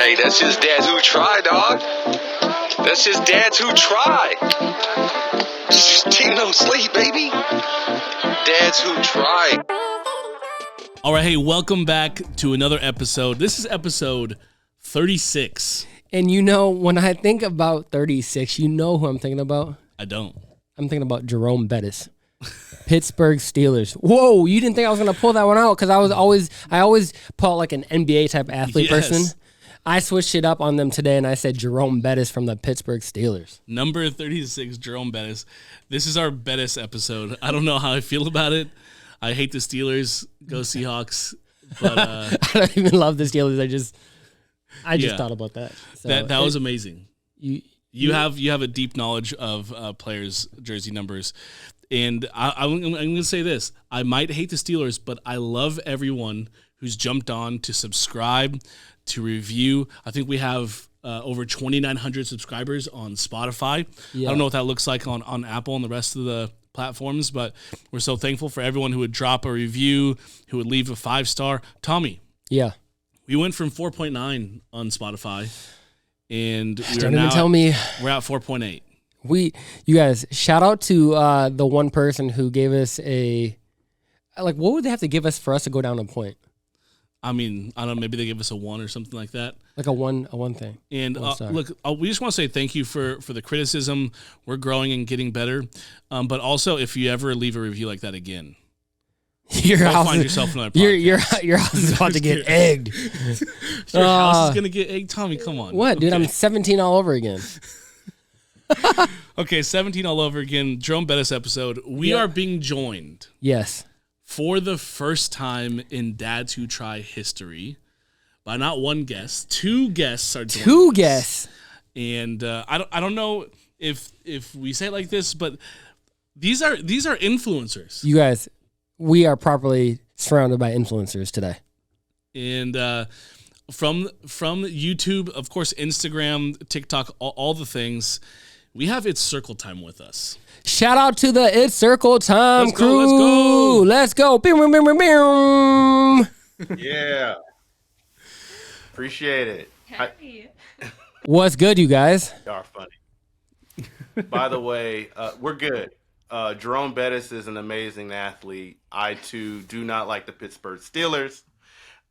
Hey, that's just dads who try, dog. That's just dads who try. Team no sleep, baby. Dads who try. All right, hey, welcome back to another episode. This is episode 36. And you know, when I think about 36, you know who I'm thinking about? I don't. I'm thinking about Jerome Bettis. Pittsburgh Steelers. Whoa, you didn't think I was going to pull that one out? Because I always pull out like an NBA type athlete person. I switched it up on them today, and I said Jerome Bettis from the Pittsburgh Steelers. Number 36, Jerome Bettis. This is our Bettis episode. I don't know how I feel about it. I hate the Steelers. Go Seahawks. But I don't even love the Steelers. I just thought about that. So that was amazing. You have a deep knowledge of players' jersey numbers. And I'm going to say this. I might hate the Steelers, but I love everyone who's jumped on to subscribe, to review. I think we have over 2,900 subscribers on Spotify. Yeah. I don't know what that looks like on Apple and the rest of the platforms, but we're so thankful for everyone who would drop a review, who would leave a 5-star. Tommy. Yeah. We went from 4.9 on Spotify, and don't even tell me. We're at 4.8. You guys, shout out to the one person who gave us what would they have to give us for us to go down a point? I mean, I don't know, maybe they give us a 1 or something like that. Like a one thing. And look, we just want to say thank you for the criticism. We're growing and getting better. But also, if you ever leave a review like that again, find yourself another podcast. Your house is about to get egged. Your house is going to get egged? Tommy, come on. What, dude? Okay. I'm 17 all over again. Okay, 17 all over again. Jerome Bettis episode. We are being joined. Yes. For the first time in Dads Who Try history, by not one guest, 2 guests are joining us. 2 guests. And I don't know if we say it like this, but these are influencers. You guys, we are properly surrounded by influencers today. And from YouTube, of course, Instagram, TikTok, all the things. We have It's Circle Time with us. Shout out to the It's Circle Time crew. Let's go. Yeah. Appreciate it. Hey. What's good, you guys? You are funny. By the way, we're good. Jerome Bettis is an amazing athlete. I, too, do not like the Pittsburgh Steelers.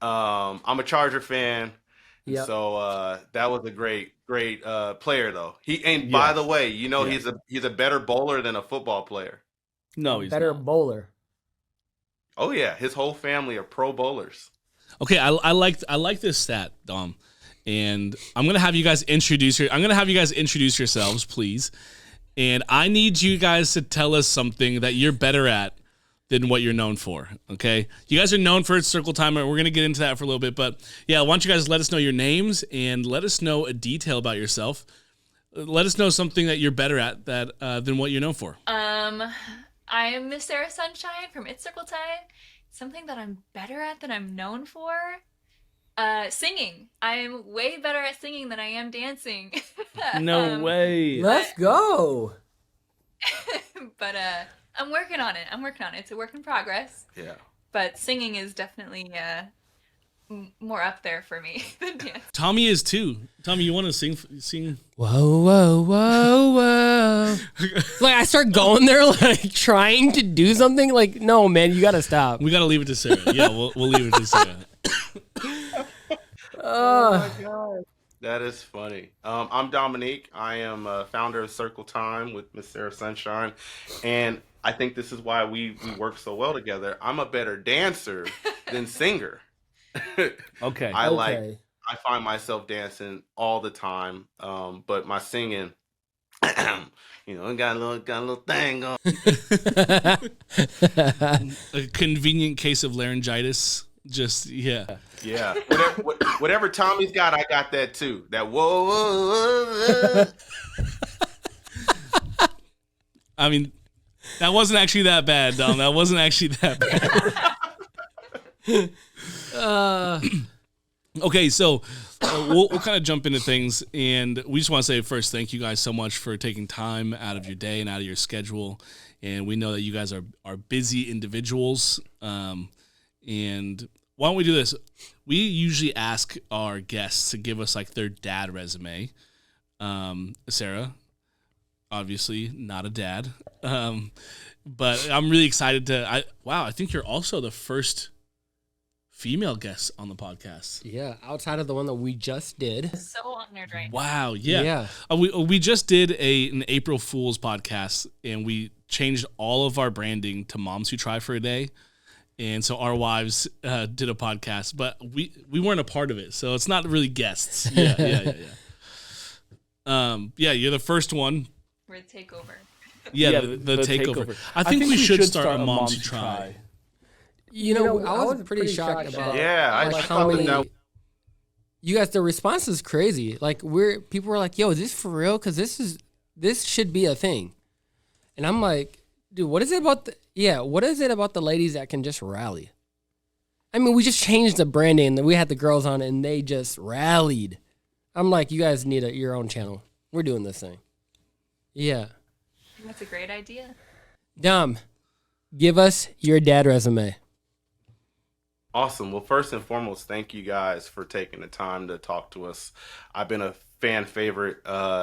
I'm a Charger fan. Yep. So that was a great player, though. By the way, he's a better bowler than a football player. No, he's better not. Bowler. Oh yeah, his whole family are pro bowlers. Okay, I like this stat, Dom, and I'm gonna have you guys introduce yourselves, please. And I need you guys to tell us something that you're better at than what you're known for, okay? You guys are known for It's Circle Time, and we're going to get into that for a little bit. But, yeah, why don't you guys let us know your names and let us know a detail about yourself. Let us know something that you're better at than what you're known for. I am Miss Sarah Sunshine from It's Circle Time. Something that I'm better at than I'm known for. Singing. I'm way better at singing than I am dancing. No way. Let's go. But, I'm working on it. It's a work in progress. Yeah. But singing is definitely more up there for me than dance. Tommy is too. Tommy, you want to sing? Whoa, whoa, whoa, whoa. Like, I start going there, like, trying to do something. Like, no, man, you got to stop. We got to leave it to Sarah. Yeah, we'll leave it to Sarah. Oh, my God. That is funny. I'm Dominique. I am founder of Circle Time with Miss Sarah Sunshine. And I think this is why we work so well together. I'm a better dancer than singer. Okay. I find myself dancing all the time. But my singing, I got a little thing going. A convenient case of laryngitis. Just, yeah. Yeah. Whatever Tommy's got, I got that too. That whoa, whoa, whoa. I mean, that wasn't actually that bad, Dom. That wasn't actually that bad. Okay, so we'll kind of jump into things, and we just want to say first, thank you guys so much for taking time out of your day and out of your schedule. And we know that you guys are busy individuals. And why don't we do this? We usually ask our guests to give us like their dad resume. Sarah, obviously not a dad, but I'm really excited to. I think you're also the first female guest on the podcast. Yeah, outside of the one that we just did. So honored right now. Wow, yeah. Yeah. We just did an April Fool's podcast, and we changed all of our branding to Moms Who Try for a Day. And so our wives did a podcast, but we weren't a part of it, so it's not really guests. Yeah. You're the first one. We're the takeover. Yeah, the takeover. I think we should start a Moms Who Try. You know, I was pretty shocked about how many. You guys, the response is crazy. Like people were like, "Yo, is this for real? Because this should be a thing." And I'm like, dude, what is it about what is it about the ladies that can just rally? I mean, we just changed the branding. We had the girls on, and they just rallied. I'm like, you guys need your own channel. We're doing this thing. Yeah. That's a great idea. Dom, give us your dad resume. Awesome. Well, first and foremost, thank you guys for taking the time to talk to us. I've been a fan favorite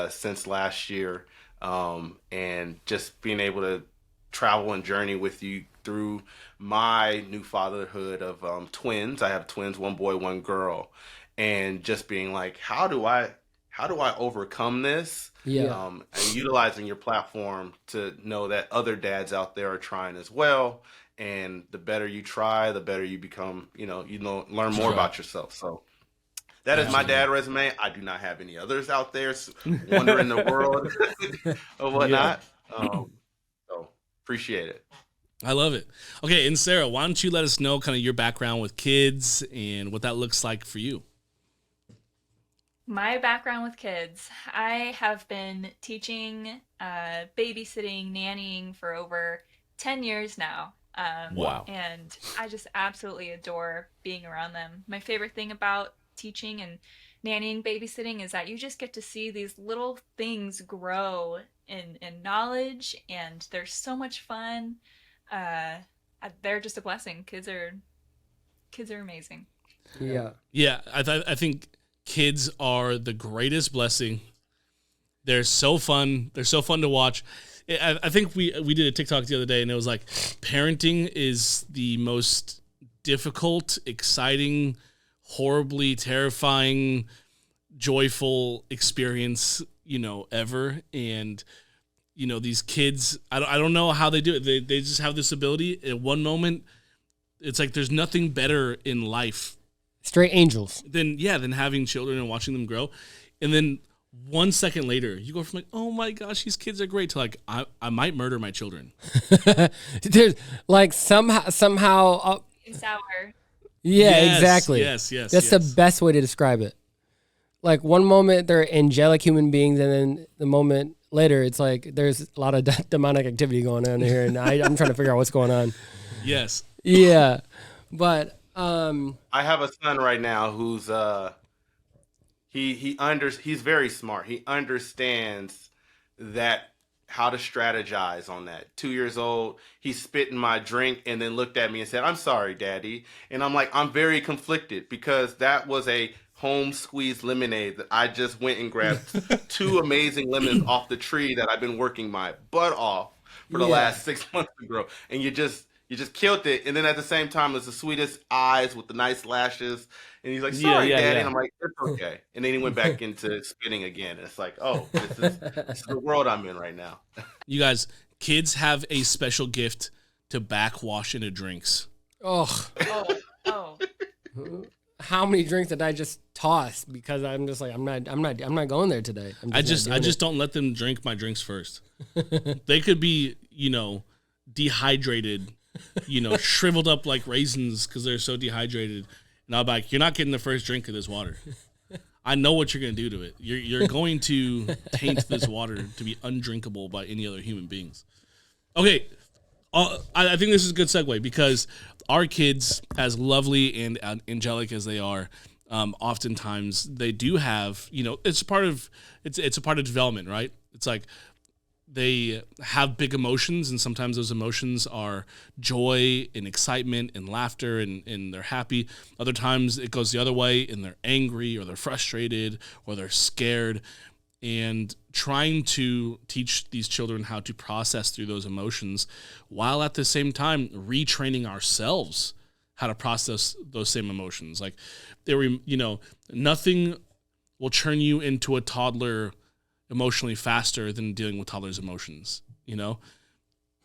since last year, and just being able to travel and journey with you through my new fatherhood of twins. I have twins, one boy, one girl, and just being like, how do I overcome this? Yeah. And utilizing your platform to know that other dads out there are trying as well. And the better you try, the better you become, learn more about yourself. So that is my dad resume. I do not have any others out there wandering the world or whatnot. So appreciate it. I love it. Okay, and Sarah, why don't you let us know kind of your background with kids and what that looks like for you? My background with kids, I have been teaching, babysitting, nannying for over 10 years now. Wow. And I just absolutely adore being around them. My favorite thing about teaching and nannying, babysitting is that you just get to see these little things grow in knowledge, and they're so much fun. They're just a blessing. Kids are amazing. Yeah. Yeah, I think kids are the greatest blessing. They're so fun. They're so fun to watch. I think we did a TikTok the other day, and it was like, parenting is the most difficult, exciting, horribly terrifying, joyful experience, ever. And, these kids, I don't know how they do it. They just have this ability. At one moment, it's like there's nothing better in life. Straight angels. Than having children and watching them grow. And then 1 second later, you go from like, oh my gosh, these kids are great, to like, I might murder my children. Dude, like somehow. Sour. Yeah, Yes, exactly. yes. That's the best way to describe it. Like one moment they're angelic human beings, and then the moment later it's like there's a lot of demonic activity going on here, and I'm trying to figure out what's going on. Yes. Yeah, but I have a son right now who's he's very smart. He understands that how to strategize on that. 2 years old, he spit in my drink and then looked at me and said, "I'm sorry, Daddy." And I'm like, I'm very conflicted because that was a home squeezed lemonade that I just went and grabbed 2 amazing lemons off the tree that I've been working my butt off for the last 6 months to grow. And you just killed it. And then at the same time, it's the sweetest eyes with the nice lashes. And he's like, "Sorry, Daddy." Yeah. And I'm like, "It's okay." And then he went back into spitting again. And it's like, oh, this is the world I'm in right now. You guys, kids have a special gift to backwash into drinks. oh, Oh. how many drinks did I just toss because I'm just like I'm not going there today. I just don't let them drink my drinks first. They could be, dehydrated, shriveled up like raisins because they're so dehydrated. And I'll be like, "You're not getting the first drink of this water. I know what you're going to do to it. You're going to taint this water to be undrinkable by any other human beings." Okay, I think this is a good segue because our kids, as lovely and angelic as they are, oftentimes they do have, it's a part of development, right? It's like they have big emotions, and sometimes those emotions are joy and excitement and laughter, and they're happy. Other times it goes the other way, and they're angry or they're frustrated or they're scared. And trying to teach these children how to process through those emotions, while at the same time retraining ourselves how to process those same emotions. Like, nothing will turn you into a toddler emotionally faster than dealing with toddlers' emotions,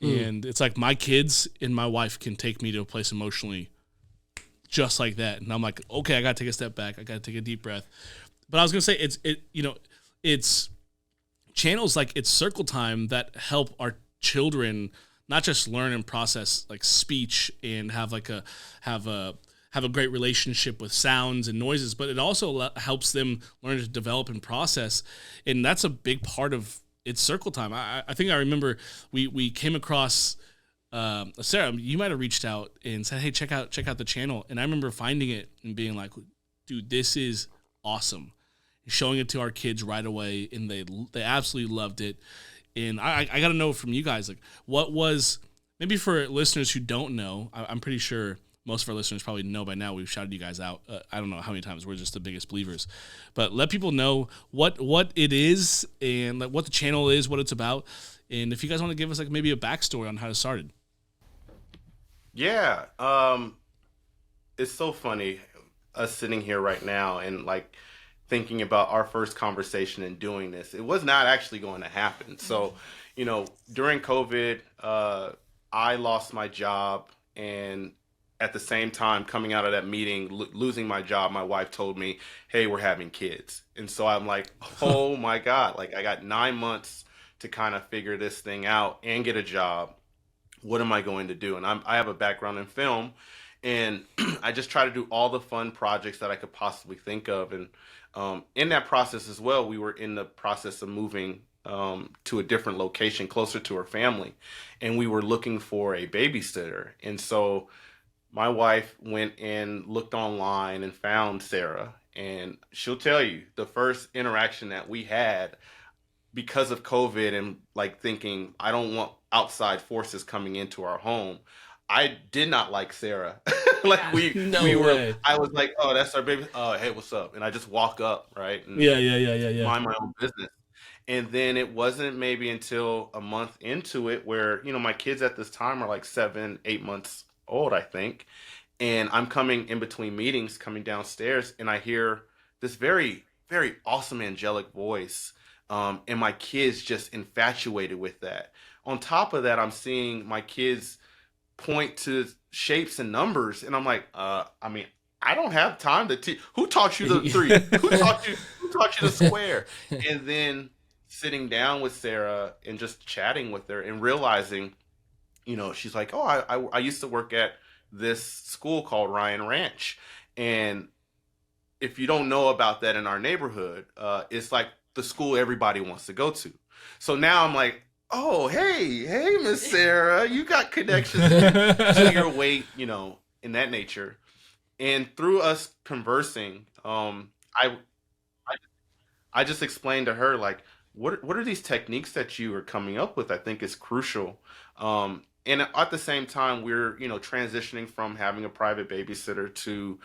And it's like my kids and my wife can take me to a place emotionally just like that. And I'm like, okay, I got to take a step back. I got to take a deep breath. But I was going to say, it's channels like It's Circle Time that help our children not just learn and process like speech and have a great relationship with sounds and noises, but it also helps them learn to develop and process. And that's a big part of It's Circle Time. I think I remember we came across Sarah, you might have reached out and said, hey, check out the channel. And I remember finding it and being like, dude, this is awesome. Showing it to our kids right away, and they absolutely loved it. And I got to know from you guys, like, what was, maybe for listeners who don't know, I'm pretty sure most of our listeners probably know by now. We've shouted you guys out. I don't know how many times. We're just the biggest believers. But let people know what it is, and like what the channel is, what it's about. And if you guys want to give us like maybe a backstory on how it started. Yeah. It's so funny us sitting here right now and like thinking about our first conversation and doing this. It was not actually going to happen. So, during COVID, I lost my job, and at the same time, coming out of that meeting, losing my job, my wife told me, hey, we're having kids. And so I'm like, oh my God, like I got 9 months to kind of figure this thing out and get a job. What am I going to do? And I have a background in film, and I just try to do all the fun projects that I could possibly think of. And in that process as well, we were in the process of moving to a different location closer to her family, and we were looking for a babysitter. And so my wife went and looked online and found Sarah, and she'll tell you the first interaction that we had, because of COVID and like thinking, I don't want outside forces coming into our home, I did not like Sarah. Like I was like, oh, that's our baby. Oh, hey, what's up? And I just walk up, right? And Yeah. mind my own business. And then it wasn't maybe until a month into it where, my kids at this time are like 7, 8 months old, I think. And I'm coming in between meetings, coming downstairs, and I hear this very, very awesome angelic voice. And my kids just infatuated with that. On top of that, I'm seeing my kids point to shapes and numbers, and I'm like, I don't have time to teach. Who taught you the three? Who taught you the square? And then sitting down with Sarah and just chatting with her and realizing, she's like, oh, I used to work at this school called Ryan Ranch, and if you don't know about that in our neighborhood, it's like the school everybody wants to go to. So now I'm like, oh, hey, Miss Sarah, you got connections to your weight, in that nature. And through us conversing, I just explained to her, like, what are these techniques that you are coming up with? I think is crucial. And at the same time, we're, transitioning from having a private babysitter to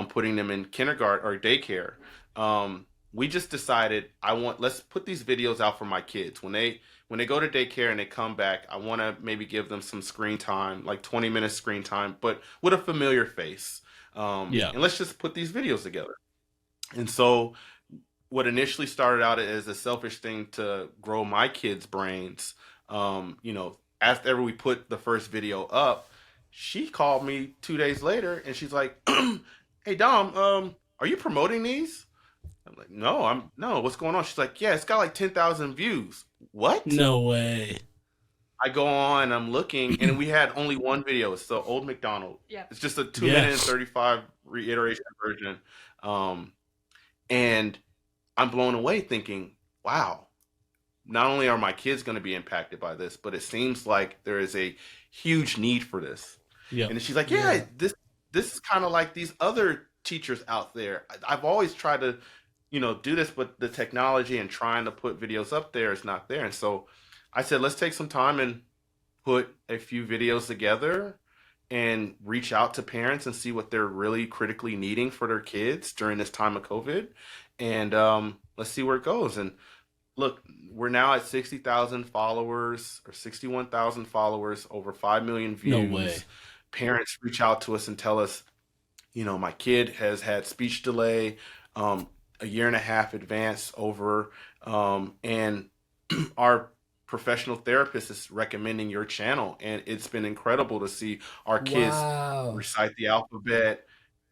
putting them in kindergarten or daycare. We just decided let's put these videos out for my kids. When they go to daycare and they come back, I want to maybe give them some screen time, like 20 minutes screen time, but with a familiar face. And let's just put these videos together. And so what initially started out as a selfish thing to grow my kids' brains, after we put the first video up, she called me 2 days later and she's like, hey, Dom, are you promoting these? I'm like, no, what's going on? She's like, yeah, it's got like 10,000 views. What? No way. I go on, I'm looking, and we had only one video. It's the Old McDonald. Yeah. It's just a 2-minute and 35 reiteration version. And I'm blown away thinking, wow, not only are my kids going to be impacted by this, but it seems like there is a huge need for this. Yeah. And she's like, this is kind of like these other teachers out there. I've always tried to, do this, but the technology and trying to put videos up there is not there. And so I said, let's take some time and put a few videos together and reach out to parents and see what they're really critically needing for their kids during this time of COVID. And let's see where it goes. And look, we're now at 60,000 followers or 61,000 followers, over 5 million No views. way. Parents reach out to us and tell us, my kid has had speech delay, a year and a half advance over, and our professional therapist is recommending your channel. And it's been incredible to see our kids Wow. recite the alphabet,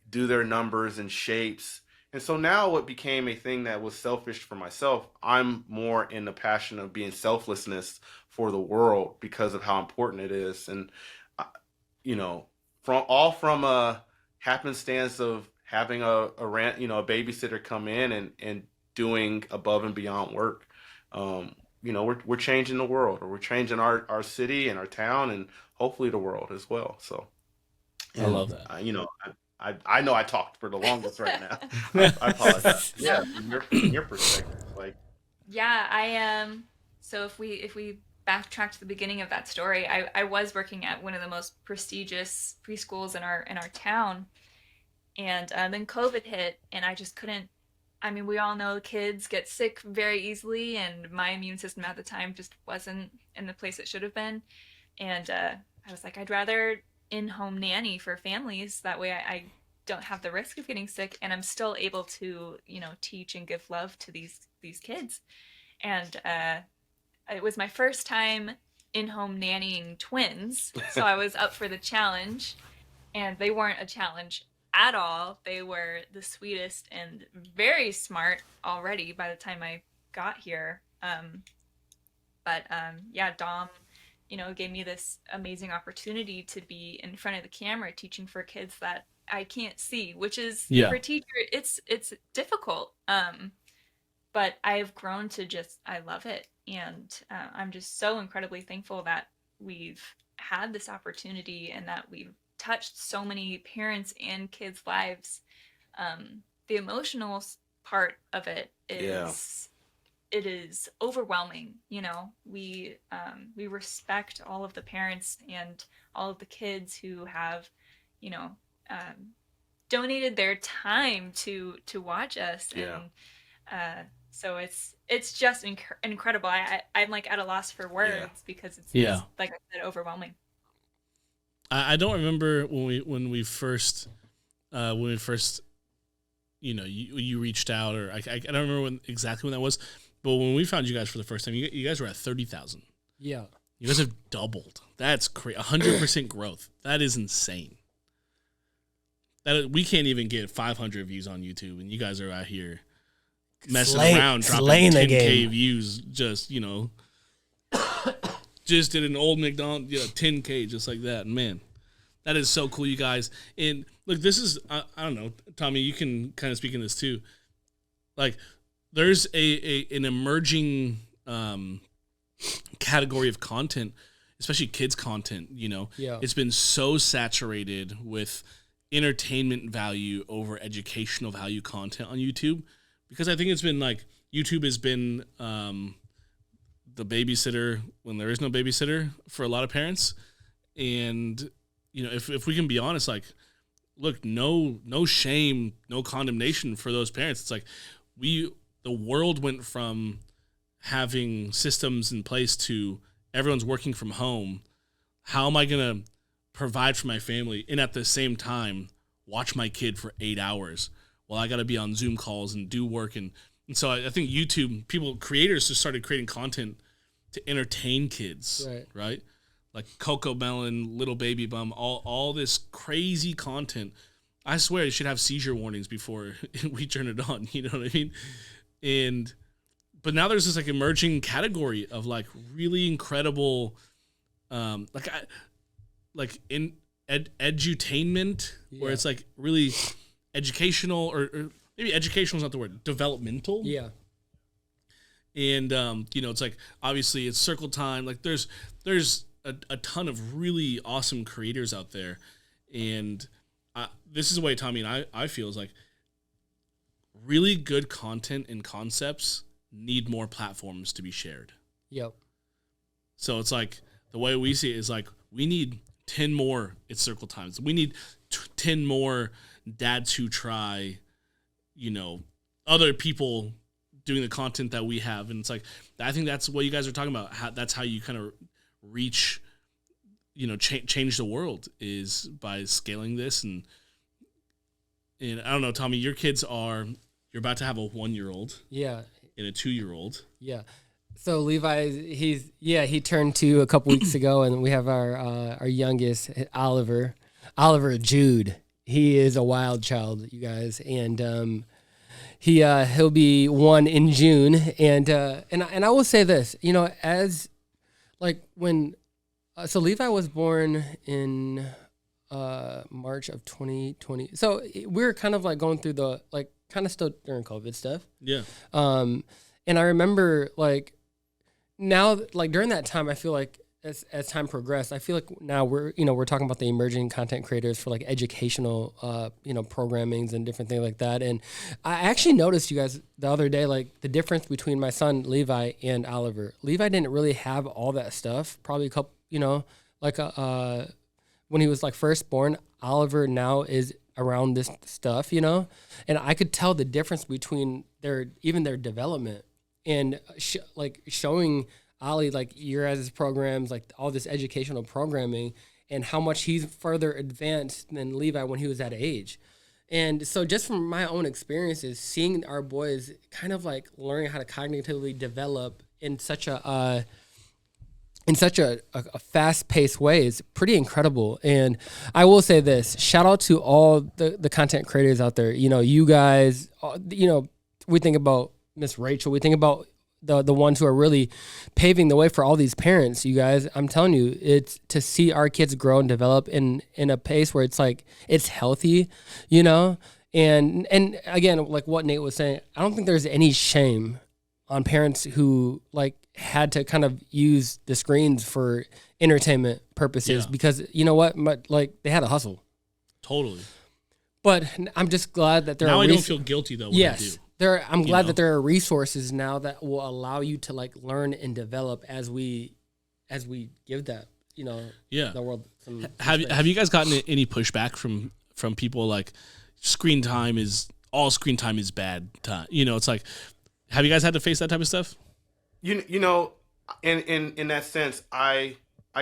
do their numbers and shapes. And so now what became a thing that was selfish for myself, I'm more in the passion of being selflessness for the world because of how important it is. And, uh, from a happenstance of having a babysitter come in and doing above and beyond work. We're changing the world, or we're changing our city and our town, and hopefully the world as well. So, I love that. I know I talked for the longest right now. I apologize. Yeah, from your perspective, like, Yeah, I am. So if we backtrack to the beginning of that story, I was working at one of the most prestigious preschools in our town, and then COVID hit, and I just couldn't. I mean, we all know kids get sick very easily, and my immune system at the time just wasn't in the place it should have been. And I was like, I'd rather in-home nanny for families. That way I don't have the risk of getting sick, and I'm still able to, teach and give love to these kids. And it was my first time in-home nannying twins, so I was up for the challenge, and they weren't a challenge at all. They were the sweetest and very smart already by the time I got here. Yeah, Dom, gave me this amazing opportunity to be in front of the camera teaching for kids that I can't see, which is Yeah. for a teacher, it's difficult. But I've grown to I love it. And I'm just so incredibly thankful that we've had this opportunity and that we've touched so many parents and kids' lives. The emotional part of it is it is overwhelming. We respect all of the parents and all of the kids who have, donated their time to watch us. Yeah. And so it's just incredible. I'm like at a loss for words because it's like I said, overwhelming. I don't remember when we first you reached out, or I don't remember exactly when that was, but when we found you guys for the first time, you guys were at 30,000. Yeah. You guys have doubled. That's crazy. 100% growth. That is insane. We can't even get 500 views on YouTube, and you guys are out here messing around, dropping 10K views. Just just did an old McDonald's 10K just like that. Man, that is so cool, you guys. And look, this is I don't know, Tommy, you can kind of speak in this too. Like, there's an emerging category of content, especially kids content. It's been so saturated with entertainment value over educational value content on YouTube, because I think it's been like YouTube has been the babysitter when there is no babysitter for a lot of parents. And if we can be honest, like, look, no shame, no condemnation for those parents. It's like the world went from having systems in place to everyone's working from home. How am I going to provide for my family and at the same time watch my kid for 8 hours while I got to be on Zoom calls and do work? And so I think YouTube, creators just started creating content to entertain kids, right? Like Coco Melon, Little Baby Bum, all this crazy content. I swear it should have seizure warnings before we turn it on. You know what I mean? But now there's this like emerging category of like really incredible, in edutainment, where it's like really educational, or maybe educational is not the word, developmental. Yeah. And it's like, obviously it's Circle Time. Like there's a ton of really awesome creators out there, and this is the way Tommy and I feel is like, really good content and concepts need more platforms to be shared. Yep. So it's like the way we see it is like we need 10 more It's Circle Times. We need 10 more Dads Who Try, other people doing the content that we have. And it's like, I think that's what you guys are talking about. That's how you kind of reach, change the world is by scaling this. And I don't know, Tommy, you're about to have a 1-year-old. Yeah. And a 2-year-old. Yeah. So Levi, he turned 2 a couple weeks ago, and we have our youngest, Oliver Jude. He is a wild child, you guys, and he'll be 1 in June, and I will say this, as like when so Levi was born in March of 2020, so we're kind of like going through the like kind of still during COVID stuff. Yeah. And I remember like now, like during that time, I feel like as time progressed, I feel like now we're talking about the emerging content creators for like educational, programmings and different things like that. And I actually noticed, you guys, the other day, like the difference between my son Levi and Oliver. Levi didn't really have all that stuff. Probably a couple, when he was like first born. Oliver now is around this stuff, and I could tell the difference between their development and showing Ollie like your guys' programs, like all this educational programming, and how much he's further advanced than Levi when he was that age. And so just from my own experiences, seeing our boys kind of like learning how to cognitively develop in such a fast-paced way is pretty incredible. And I will say this, shout out to all the content creators out there. You guys, we think about Miss Rachel, we think about the ones who are really paving the way for all these parents, you guys. I'm telling you, it's to see our kids grow and develop in a pace where it's like, it's healthy, and again, like what Nate was saying, I don't think there's any shame on parents who like had to kind of use the screens for entertainment purposes, because you know what, like they had a hustle. Totally. But I'm just glad that there now are I don't feel guilty though when I do. I'm glad that there are resources now that will allow you to like learn and develop as we give that, the world some have you guys gotten any pushback from people like screen time is bad time? It's like, have you guys had to face that type of stuff? In that sense, I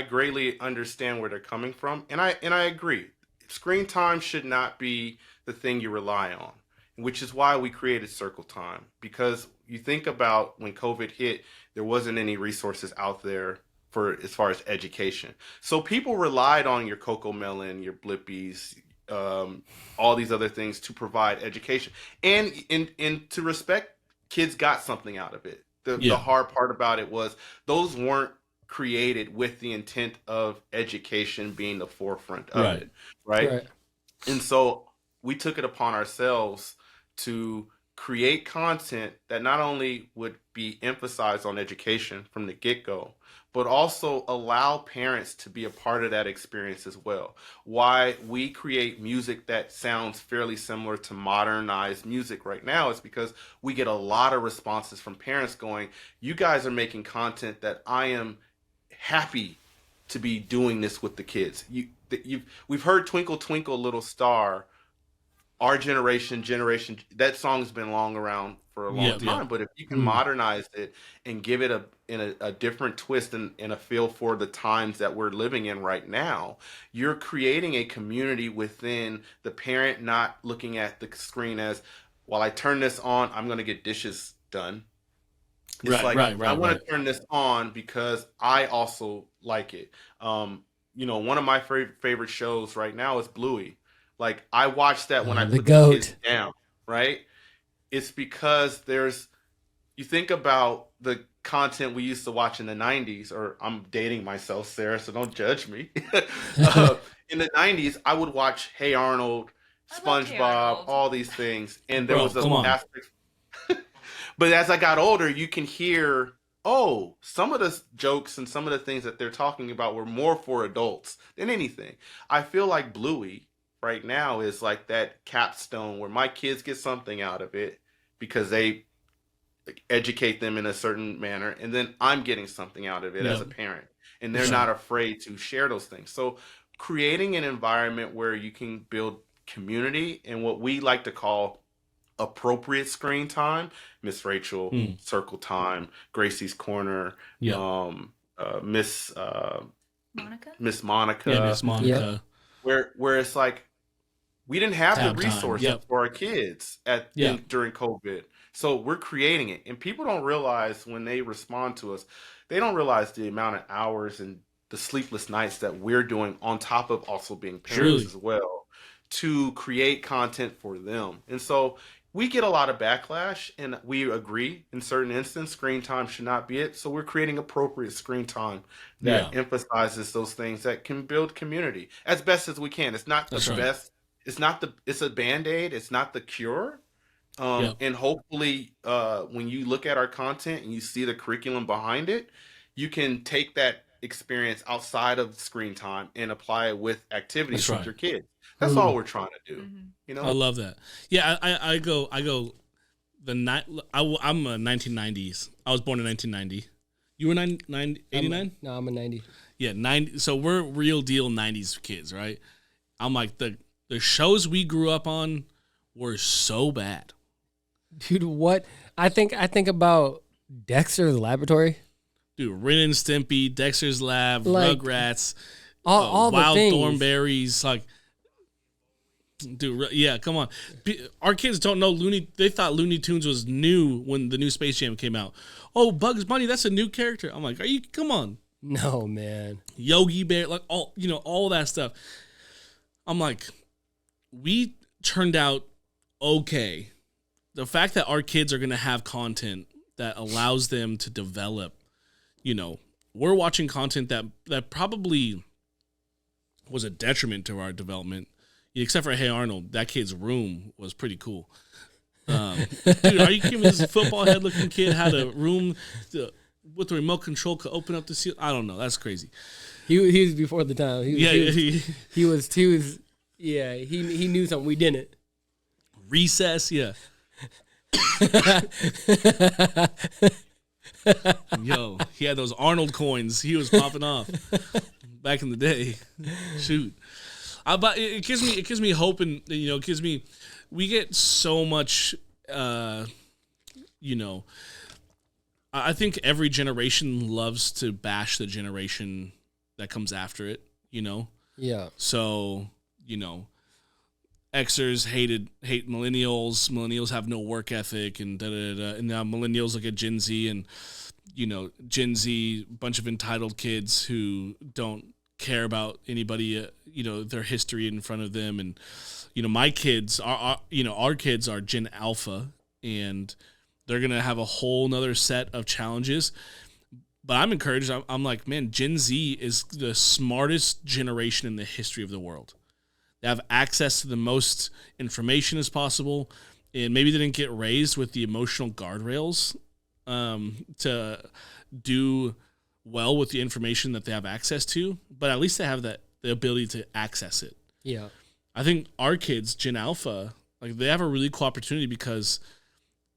greatly understand where they're coming from, and I agree. Screen time should not be the thing you rely on, which is why we created Circle Time. Because you think about when COVID hit, there wasn't any resources out there for as far as education. So people relied on your Coco Melon, your Blippies, all these other things to provide education. And to respect, kids got something out of it. The hard part about it was those weren't created with the intent of education being the forefront of it, right? And so we took it upon ourselves to create content that not only would be emphasized on education from the get-go, but also allow parents to be a part of that experience as well. Why we create music that sounds fairly similar to modernized music right now is because we get a lot of responses from parents going, you guys are making content that I am happy to be doing this with the kids. We've heard Twinkle Twinkle Little Star. Our generation, that song's been long around for a long time. But if you can modernize it and give it a different twist and a feel for the times that we're living in right now, you're creating a community within the parent, not looking at the screen as, while I turn this on, I'm going to get dishes done. It's I want to turn this on because I also like it. One of my favorite shows right now is Bluey. Like, I watch that when I put the kids down, right? It's because you think about the content we used to watch in the 90s, or I'm dating myself, Sarah, so don't judge me. In the 90s, I would watch Hey Arnold, SpongeBob, all these things. And there was an aspect. But as I got older, you can hear, some of the jokes and some of the things that they're talking about were more for adults than anything. I feel like Bluey right now is like that capstone where my kids get something out of it because they educate them in a certain manner, and then I'm getting something out of it as a parent, and they're not afraid to share those things. So creating an environment where you can build community and what we like to call appropriate screen time. Miss Rachel, Circle Time, Gracie's Corner, Miss Monica? Miss Monica. Yeah, Miss Monica. Where it's like we didn't have Tab the time. resources for our kids during COVID. So we're creating it. And people don't realize when they respond to us, they don't realize the amount of hours and the sleepless nights that we're doing on top of also being parents as well to create content for them. And so we get a lot of backlash, and we agree in certain instances screen time should not be it. So we're creating appropriate screen time that emphasizes those things that can build community as best as we can. It's not the best. It's a Band-Aid. It's not the cure. And hopefully when you look at our content and you see the curriculum behind it, you can take that experience outside of screen time and apply it with activities with your kids. That's all we're trying to do. You know, I love that. Yeah, I go. I'm a 1990s. I was born in 1990. You were 89? No, I'm a 90. Yeah, 90. So we're real deal 90s kids, right? I'm like the shows we grew up on were so bad. Dude, what? I think about Dexter's Laboratory. Dude, Ren and Stimpy, Dexter's Lab, Like, Rugrats, all the Wild things. Thornberries, like, dude, yeah, come on. Our kids don't know they thought Looney Tunes was new when the new Space Jam came out. Oh, Bugs Bunny, that's a new character. I'm like, come on. No, man. Yogi Bear, like all that stuff. I'm like, we turned out okay. The fact that our kids are going to have content that allows them to develop, we're watching content that probably was a detriment to our development, except for Hey Arnold. That kid's room was pretty cool. Dude, are you kidding me? This football head looking kid had a room with the remote control could open up the ceiling. I don't know. That's crazy. He was before the time. He knew something we didn't. Recess, yeah. Yo, he had those Arnold coins. He was popping off back in the day. Shoot, but it gives me hope, and it gives me. We get so much. I think every generation loves to bash the generation that comes after it. Yeah. So Xers hate millennials. Millennials have no work ethic, and and now millennials look at Gen Z, and Gen Z, bunch of entitled kids who don't care about anybody, their history in front of them, and my kids are our kids are Gen Alpha, and they're gonna have a whole nother set of challenges. But I'm encouraged. I'm like, man, Gen Z is the smartest generation in the history of the world. They have access to the most information as possible, and maybe they didn't get raised with the emotional guardrails to do well with the information that they have access to, but at least they have the ability to access it. Yeah. I think our kids, Gen Alpha, like they have a really cool opportunity because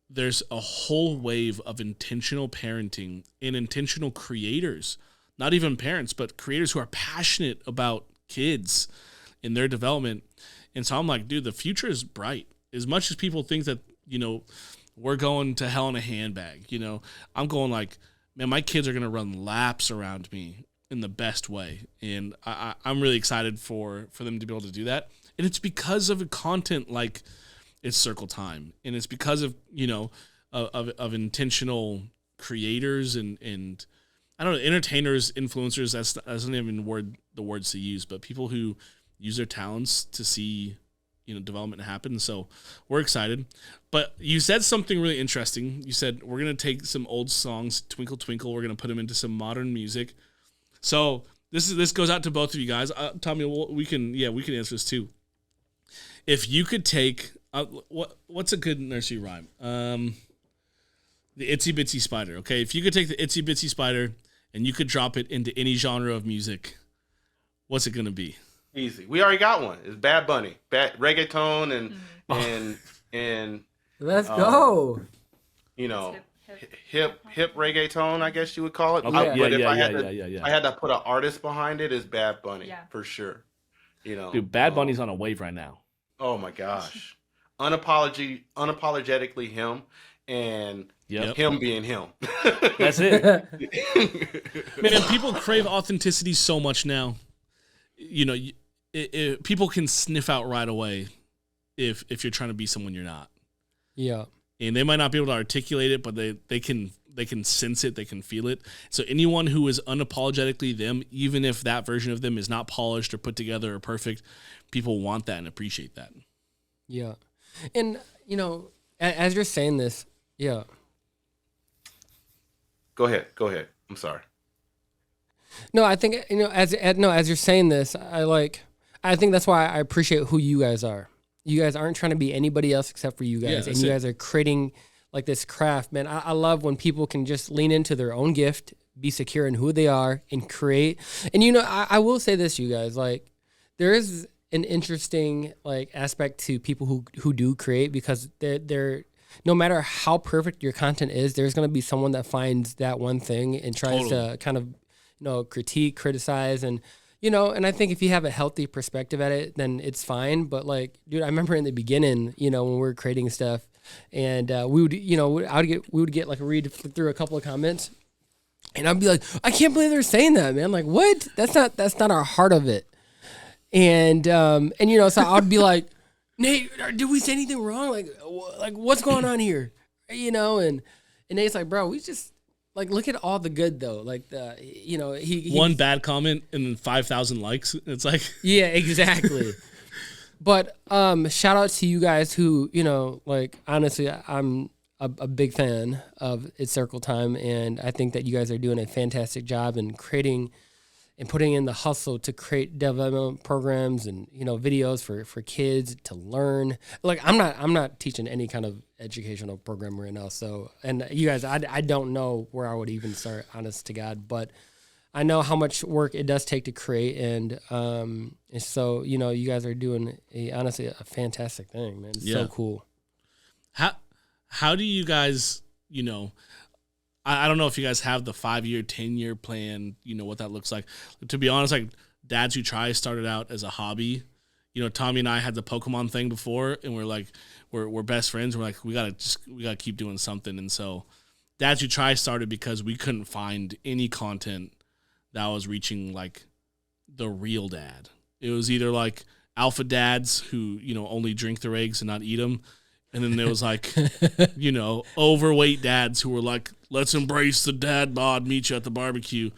there's a whole wave of intentional parenting and intentional creators, not even parents, but creators who are passionate about kids in their development. And so I'm like, dude, the future is bright. As much as people think that, we're going to hell in a handbag, I'm going like, man, my kids are going to run laps around me in the best way. And I'm really excited for them to be able to do that. And it's because of content like it's Circle Time. And it's because of, of intentional creators and I don't know, entertainers, influencers, that's not even the words to use, but people who use their talents to see, development happen. So we're excited. But you said something really interesting. You said we're going to take some old songs, Twinkle Twinkle, we're going to put them into some modern music. So this goes out to both of you guys. Tommy, we can answer this too. If you could take what's a good nursery rhyme? The Itsy Bitsy Spider. Okay, if you could take the Itsy Bitsy Spider and you could drop it into any genre of music, what's it going to be? Easy. We already got one. It's Bad Bunny, reggaeton, and Let's go. hip reggaeton, I guess you would call it. Okay. But if Yeah. I had to put an artist behind it, is Bad Bunny Yeah. for sure. You know, Dude, Bad Bunny's on a wave right now. Oh my gosh, unapologetically him, and Yep. him being him. That's it. Man, people crave authenticity so much now. You know, people can sniff out right away if you're trying to be someone you're not. Yeah. And they might not be able to articulate it, but they can sense it, they can feel it. So anyone who is unapologetically them, even if that version of them is not polished or put together or perfect, people want that and appreciate that. Yeah. And, you know, as you're saying this, yeah. Go ahead. I'm sorry. No, I think, you know, as you're saying this, I think that's why I appreciate who you guys are. You guys aren't trying to be anybody else except for you guys. And you guys are creating like this craft, man. I love when people can just lean into their own gift, be secure in who they are, and create. And, you know, I will say this, you guys, like, there is an interesting like aspect to people who do create, because they're no matter how perfect your content is, there's going to be someone that finds that one thing and tries to kind of, you know, critique, criticize, and, you know, and I think if you have a healthy perspective at it, then it's fine. But like, dude, I remember in the beginning, you know, when we were creating stuff, and we would, you know, we would get like read through a couple of comments, and I'd be like, I can't believe they're saying that, man. Like, what? That's not our heart of it. And you know, so I'd be like, Nate, did we say anything wrong? Like what's going on here? You know, and Nate's like, bro, we just like look at all the good though. Like you know, he one bad comment and then 5,000 likes. It's like, yeah, exactly. But shout out to you guys who, you know, like honestly, I'm a big fan of It's Circle Time, and I think that you guys are doing a fantastic job in creating and putting in the hustle to create development programs and, you know, videos for kids to learn. Like I'm not teaching any kind of educational program right now. So, and you guys, I don't know where I would even start, honest to God, but I know how much work it does take to create. And so, you know, you guys are doing honestly a fantastic thing, man. It's so cool. How do you guys, you know, I don't know if you guys have the 5-year, 10-year plan, you know, what that looks like. To be honest, like Dads Who Try started out as a hobby. You know, Tommy and I had the Pokemon thing before, and we're like, we're best friends. We're like, we gotta keep doing something. And so Dads Who Try started because we couldn't find any content that was reaching like the real dad. It was either like alpha dads who, you know, only drink their eggs and not eat them. And then there was like, you know, overweight dads who were like, let's embrace the dad bod, meet you at the barbecue. And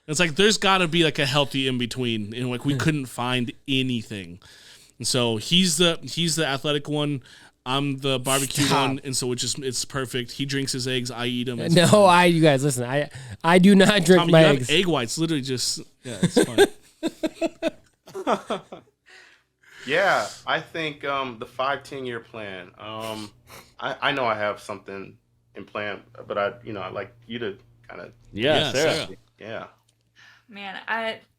it's like, there's got to be like a healthy in between. And like, we couldn't find anything. And so he's the athletic one. I'm the barbecue one. And so it's perfect. He drinks his eggs. I eat them. No, you guys, listen, I do not drink Tommy, my you eggs. have egg whites. Literally just, yeah, it's fine. Yeah, I think the 5-10 year plan. I know I have something in plan, but I'd like you to kind of Sarah. Yeah. Man,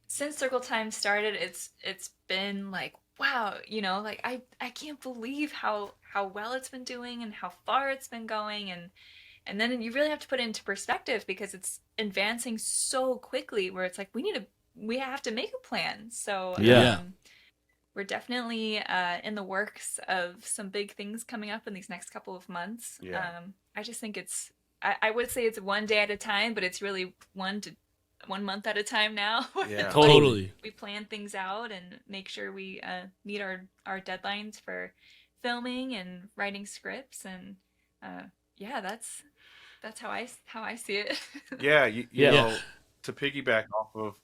since Circle Time started, it's been like, wow, you know, like I can't believe how well it's been doing and how far it's been going, and then you really have to put it into perspective because it's advancing so quickly where it's like we have to make a plan. So we're definitely in the works of some big things coming up in these next couple of months. Yeah. I just think I would say it's one day at a time, but it's really 1 month at a time now. Yeah. Totally. We plan things out and make sure we meet our deadlines for filming and writing scripts, and that's how I see it. Yeah, you know, to piggyback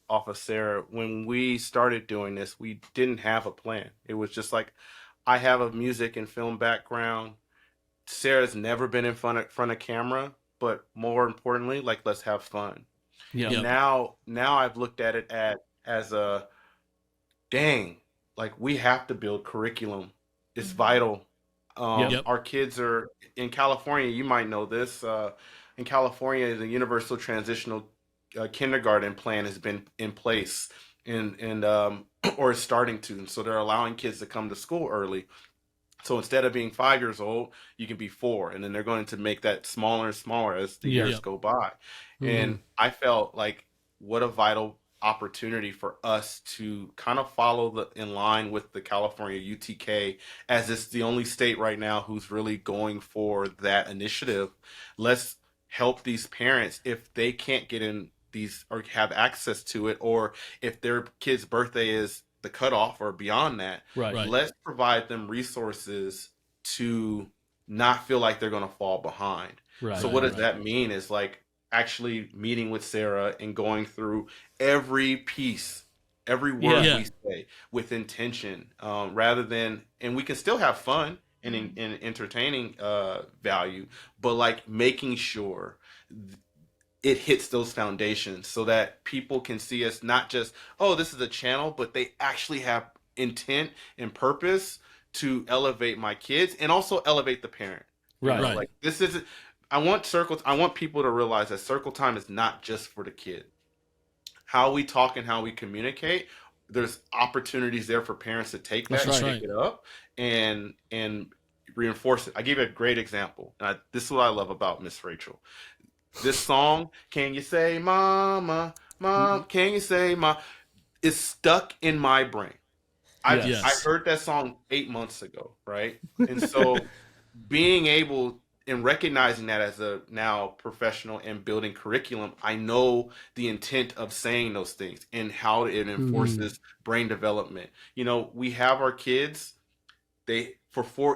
off of Sarah, when we started doing this, we didn't have a plan. It was just like, I have a music and film background. Sarah's never been in front of camera, but more importantly, like, let's have fun. Yeah. Now I've looked at it as a dang, like, we have to build curriculum. It's vital. Our kids are in California. You might know this. In California, the universal transitional kindergarten plan has been in place and or is starting to, and so they're allowing kids to come to school early. So instead of being 5 years old, you can be 4, and then they're going to make that smaller and smaller as the years Yeah. go by. Mm-hmm. And I felt like what a vital opportunity for us to kind of follow in line with the California UTK, as it's the only state right now who's really going for that initiative. Let's help these parents if they can't get in these or have access to it, or if their kid's birthday is the cutoff or beyond that. Right. Right. Let's provide them resources to not feel like they're going to fall behind. Right. So what does right. that mean is like actually meeting with Sarah and going through every piece, every word Yeah. we say with intention, rather than, and we can still have fun and, and entertaining value, but like making sure it hits those foundations so that people can see us not just, oh, this is a channel, but they actually have intent and purpose to elevate my kids and also elevate the parent. You Right. know, Right. like this isn't, I want people to realize that circle time is not just for the kid. How we talk and how we communicate, there's opportunities there for parents to take that That's and right. pick it up and reinforce it. I gave you a great example. This is what I love about Miss Rachel. This song, Can You Say Mama, Mom, Can You Say Ma, is stuck in my brain. Yes. I heard that song 8 months ago, right? And so being able and recognizing that as a now professional and building curriculum, I know the intent of saying those things and how it enforces brain development. You know, we have our kids, they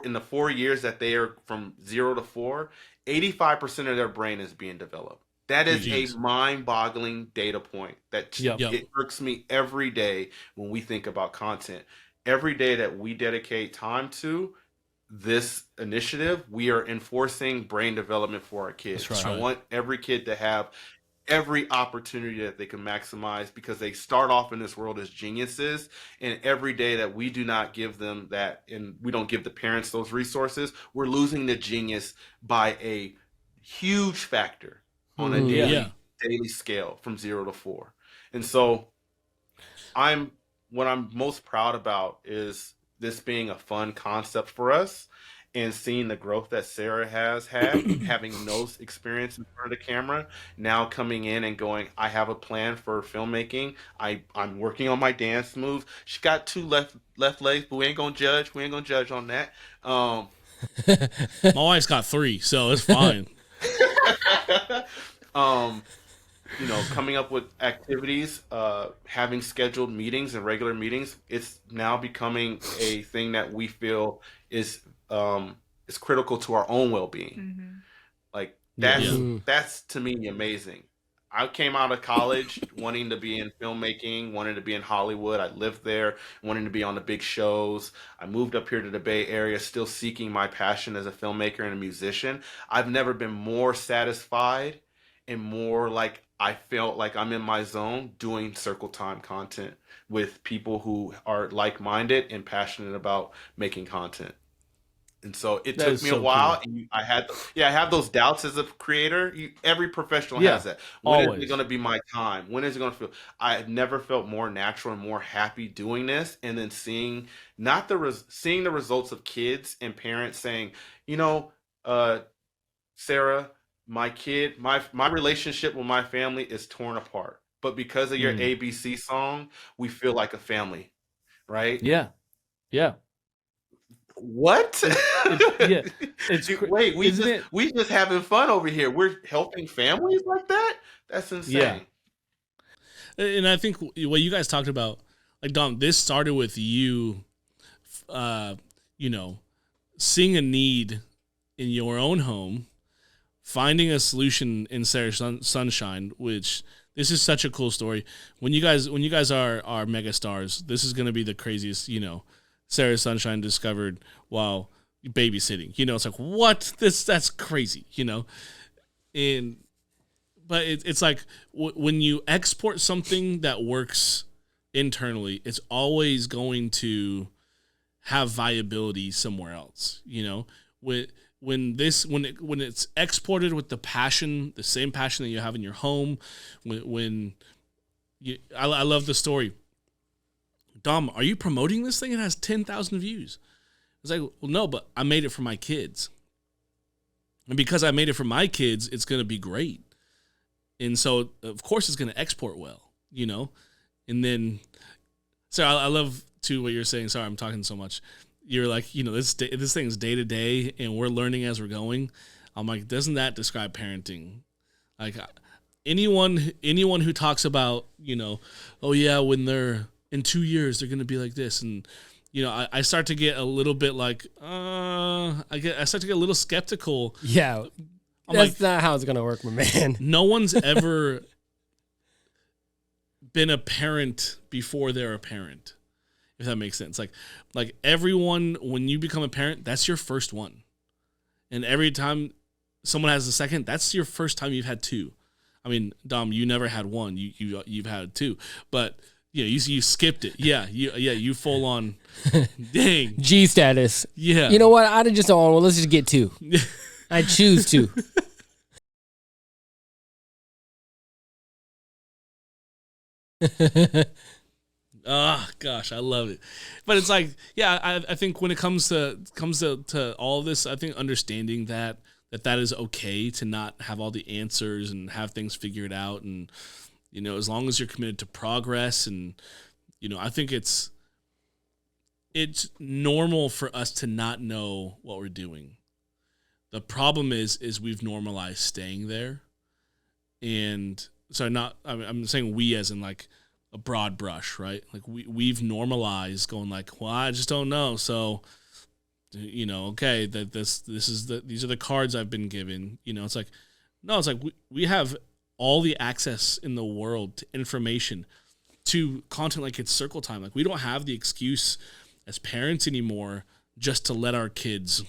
in the 4 years that they are from 0 to 4, 85% of their brain is being developed. That is Jeez. a mind-boggling data point that Yep. Yep. it irks me every day when we think about content. Every day that we dedicate time to this initiative, we are enforcing brain development for our kids. That's right. I want every kid to have every opportunity that they can maximize because they start off in this world as geniuses, and every day that we do not give them that and we don't give the parents those resources, we're losing the genius by a huge factor on a Yeah. daily scale from 0 to 4. And so what I'm most proud about is this being a fun concept for us and seeing the growth that Sarah has had, having no experience in front of the camera, now coming in and going, I have a plan for filmmaking. I'm working on my dance moves. She got 2 left legs, but we ain't gonna judge. We ain't gonna judge on that. My wife's got 3, so it's fine. You know, coming up with activities, having scheduled meetings and regular meetings, it's now becoming a thing that we feel is critical to our own well-being. Like that's to me amazing. I came out of college wanting to be in filmmaking, wanting to be in Hollywood. I lived there, wanting to be on the big shows. I moved up here to the Bay Area, still seeking my passion as a filmmaker and a musician. I've never been more satisfied and more like I felt like I'm in my zone doing circle time content with people who are like-minded and passionate about making content. And so it That took is me so a while, cool. and I have those doubts as a creator. Every professional Yeah, has that. When is always. it going to be my time? When is it going to feel? I have never felt more natural and more happy doing this, and then seeing not seeing the results of kids and parents saying, you know, Sarah, my kid, my relationship with my family is torn apart, but because of your ABC song, we feel like a family, right? Yeah. Yeah. What? Yeah. It's Wait, isn't it? we just having fun over here. We're helping families like that? That's insane. Yeah. And I think what you guys talked about, like Dom, this started with you, you know, seeing a need in your own home, finding a solution in Sarah Sunshine, which this is such a cool story. When you guys are mega stars, this is going to be the craziest, you know, Sarah Sunshine discovered while babysitting. You know, it's like, what? That's crazy, you know? But it's like when you export something that works internally, it's always going to have viability somewhere else, you know? When it's exported with the passion, the same passion that you have in your home, I love the story. Dom, are you promoting this thing? It has 10,000 views. It's like, well, no, but I made it for my kids. And because I made it for my kids, it's going to be great. And so, of course, it's going to export well, you know? And then, so I love, too, what you're saying. Sorry, I'm talking so much. You're like, you know, this thing's day to day, and we're learning as we're going. I'm like, doesn't that describe parenting? Like, anyone who talks about, you know, oh, yeah, when they're in 2 years, they're going to be like this. And, you know, I start to get a little bit like, I start to get a little skeptical. Yeah. That's not how it's going to work, my man. No one's ever been a parent before they're a parent, if that makes sense. Like everyone, when you become a parent, that's your first one. And every time someone has a second, that's your first time you've had two. I mean, Dom, you never had one. You've had two. But yeah, you skipped it. Yeah, you full on. Dang. G status. Yeah. You know what? I'd have just well, let's just get two. I choose to. Oh gosh, I love it. But it's like, yeah, I think when it comes to all of this, I think understanding that is okay to not have all the answers and have things figured out, and you know, as long as you're committed to progress, and you know, I think it's normal for us to not know what we're doing. The problem is we've normalized staying there, and so I'm saying we as in like a broad brush, right? Like we've normalized going like, well, I just don't know. So, you know, okay, that these are the cards I've been given. You know, it's like, no, it's like we have all the access in the world to information, to content like it's circle time. Like we don't have the excuse as parents anymore just to let our kids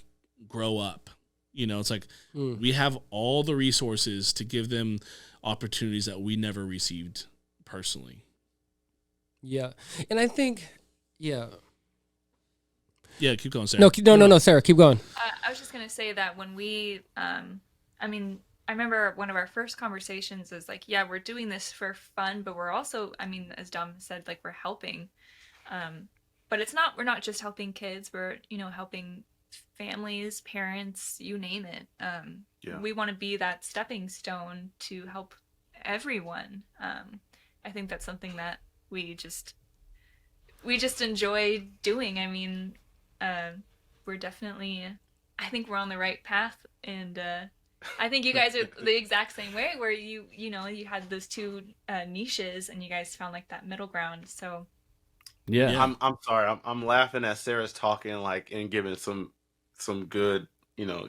grow up. You know, it's like we have all the resources to give them opportunities that we never received personally. Yeah. And I think, yeah. Yeah, keep going, Sarah. No, Sarah, keep going. I was just going to say that when we, I remember one of our first conversations was like, yeah, we're doing this for fun, but we're also, as Dom said, like we're helping. But we're not just helping kids, we're, helping families, parents, you name it. We want to be that stepping stone to help everyone. I think that's something that we just enjoy doing. We're definitely, I think we're on the right path, and I think you guys are the exact same way, where you had those two niches and you guys found like that middle ground. So Yeah. I'm sorry. I'm laughing at Sarah's talking like and giving some good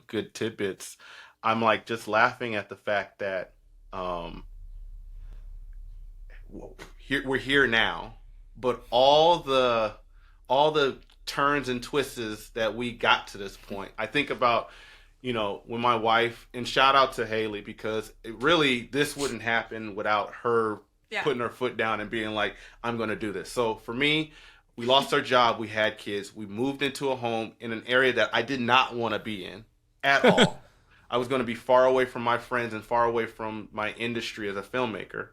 good tidbits. I'm like just laughing at the fact that we're here now, but all the turns and twists that we got to this point. I think about when my wife, and shout out to Haley, because this wouldn't happen without her putting her foot down and being like, I'm going to do this. So for me, we lost our job. We had kids. We moved into a home in an area that I did not want to be in at all. I was going to be far away from my friends and far away from my industry as a filmmaker.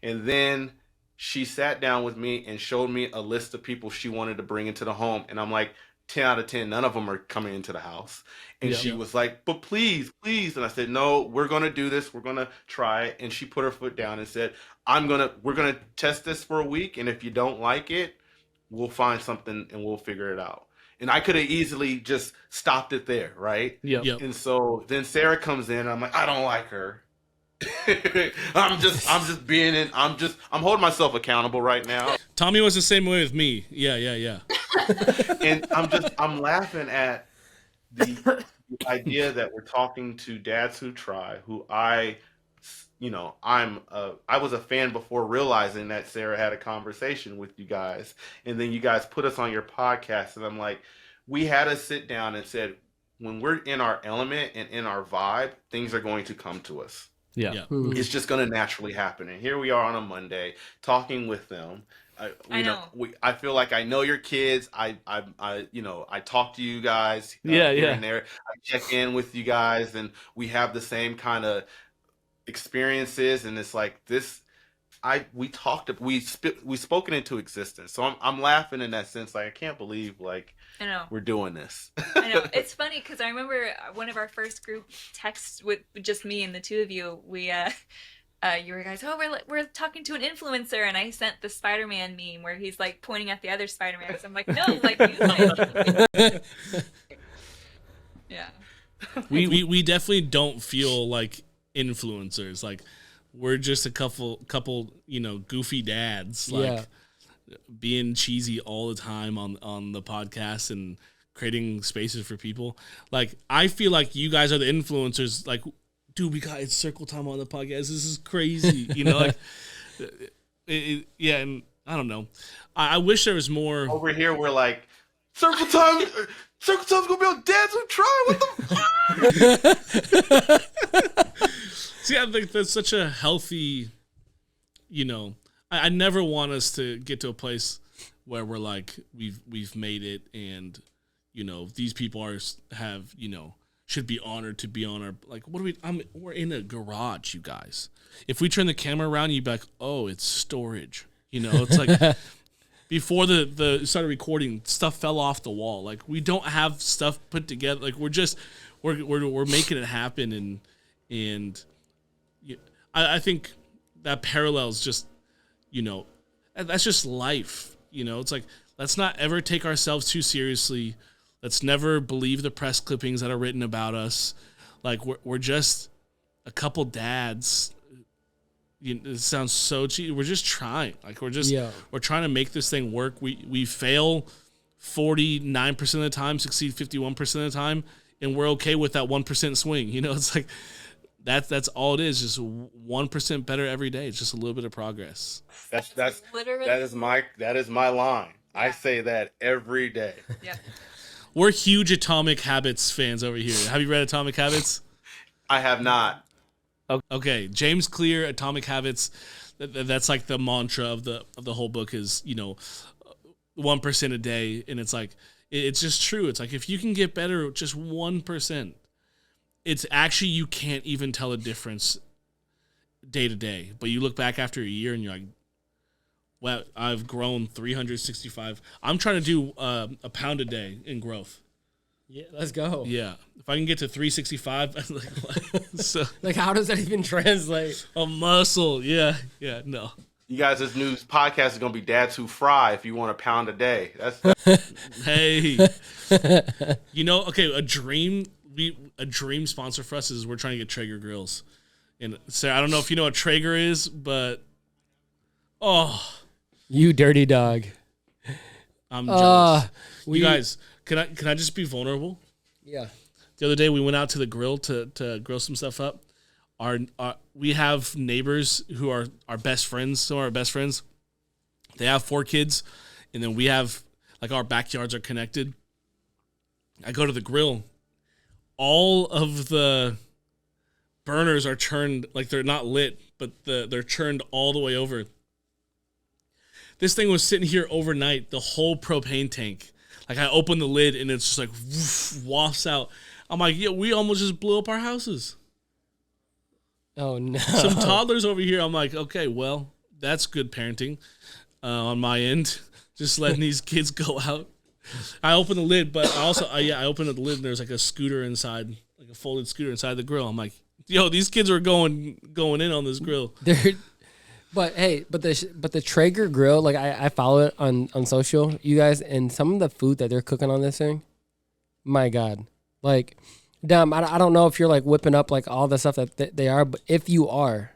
And then she sat down with me and showed me a list of people she wanted to bring into the home. And I'm like, 10 out of 10, none of them are coming into the house. And she was like, but please. And I said, no, we're going to do this. We're going to try it. And she put her foot down and said, we're going to test this for a week. And if you don't like it, we'll find something and we'll figure it out. And I could have easily just stopped it there, right? Yep. And so then Sarah comes in and I'm like, I don't like her. I'm holding myself accountable right now. Tommy was the same way with me. Yeah. And I'm laughing at the idea that we're talking to dads who try, who I was a fan before realizing that Sarah had a conversation with you guys, and then you guys put us on your podcast, and I'm like, we had to sit down and said, when we're in our element and in our vibe, things are going to come to us. Yeah. It's just going to naturally happen. And here we are on a Monday talking with them. I feel like I know your kids. I talk to you guys here and there. I check in with you guys, and we have the same kind of experiences. And it's like this. we spoken into existence. So I'm laughing in that sense. Like I can't believe like I know. we're doing this. I know. It's funny because I remember one of our first group texts with just me and the two of you. We you were guys, we're talking to an influencer, and I sent the Spider-Man meme where he's like pointing at the other Spider-Man. So I'm like, no, like yeah. We definitely don't feel like influencers. Like we're just a couple goofy dads, like being cheesy all the time on the podcast and creating spaces for people. Like I feel like you guys are the influencers. Like, dude, we got It's Circle Time on the podcast. This is crazy, like yeah. And I don't know. I wish there was more. Over here, we're like Circle Time's gonna be on Dads Who Try. What the fuck? See, I think that's such a healthy, I never want us to get to a place where we're like, we've made it and, these people should be honored to be on our, like, we're in a garage, you guys. If we turn the camera around, you'd be like, oh, it's storage. It's like before the started recording, stuff fell off the wall. Like we don't have stuff put together. Like we're making it happen. And I think that parallels just, that's just life. It's like, let's not ever take ourselves too seriously. Let's never believe the press clippings that are written about us. Like we're just a couple dads. It sounds so cheap. We're just trying. Like we're trying to make this thing work. We fail 49% of the time, succeed 51% of the time, and we're okay with that 1% swing. It's like that's all it is. Just 1% better every day. It's just a little bit of progress. That's literally that is my line. Yeah. I say that every day. Yeah. We're huge Atomic Habits fans over here. Have you read Atomic Habits? I have not. Okay, James Clear, Atomic Habits. That's like the mantra of the whole book is 1% a day, and it's like it's just true. It's like if you can get better just 1%, it's actually you can't even tell a difference day to day. But you look back after a year and you're like, well, I've grown 365. I'm trying to do a pound a day in growth. Yeah, let's go. Yeah. If I can get to 365, I'm like, what? So, like, how does that even translate? A muscle. Yeah. Yeah. No. You guys, this new podcast is going to be Dads Who Fry if you want a pound a day. That's Hey. Okay, a dream sponsor for us is we're trying to get Traeger grills. And Sarah, I don't know if you know what Traeger is, but you dirty dog. I'm jealous. You guys, can I just be vulnerable? Yeah. The other day we went out to the grill to grill some stuff up. We have neighbors who are our best friends. Some of our best friends. They have 4 kids, and then we have like our backyards are connected. I go to the grill. All of the burners are turned, like they're not lit, but they're turned all the way over. This thing was sitting here overnight, the whole propane tank. Like I open the lid and it's just like woof, wafts out. I'm like, yeah, we almost just blew up our houses. Oh no. Some toddlers over here. I'm like, okay, well, that's good parenting on my end. Just letting these kids go out. I opened the lid, but I opened the lid and there's like a scooter inside, like a folded scooter inside the grill. I'm like, yo, these kids are going in on this grill. But hey, the Traeger grill, like I follow it on social, you guys, and some of the food that they're cooking on this thing, my God, like, damn, I don't know if you're like whipping up like all the stuff that they are, but if you are,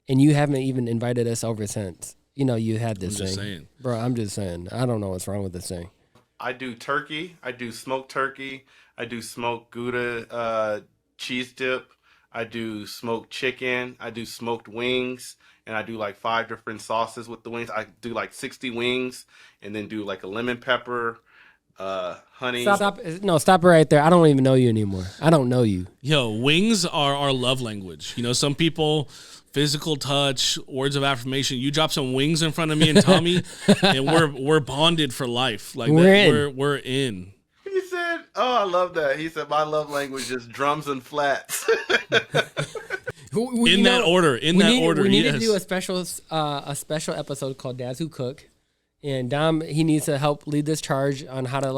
and you haven't even invited us over since, you had this thing. I'm just saying. Bro, I'm just saying, I don't know what's wrong with this thing. I do turkey. I do smoked turkey. I do smoked Gouda cheese dip. I do smoked chicken. I do smoked wings. And I do like 5 different sauces with the wings. I do like 60 wings and then do like a lemon pepper, honey. Stop it right there. I don't even know you anymore. I don't know you. Yo, wings are our love language. Some people, physical touch, words of affirmation. You drop some wings in front of me and Tommy, and we're bonded for life. Like we're in. He said, "Oh, I love that." He said, "My love language is drums and flats." In that order. In that order. We need yes. to do a special episode called Dads Who Cook, and Dom he needs to help lead this charge on how to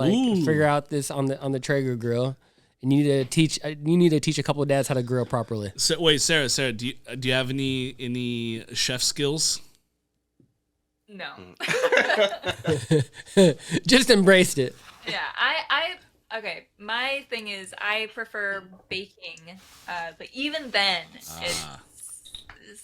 figure out this on the Traeger grill. And you need to teach a couple of dads how to grill properly. So, wait, Sarah, do you have any chef skills? No. Just embraced it. Yeah, okay. My thing is I prefer baking, but even then, it's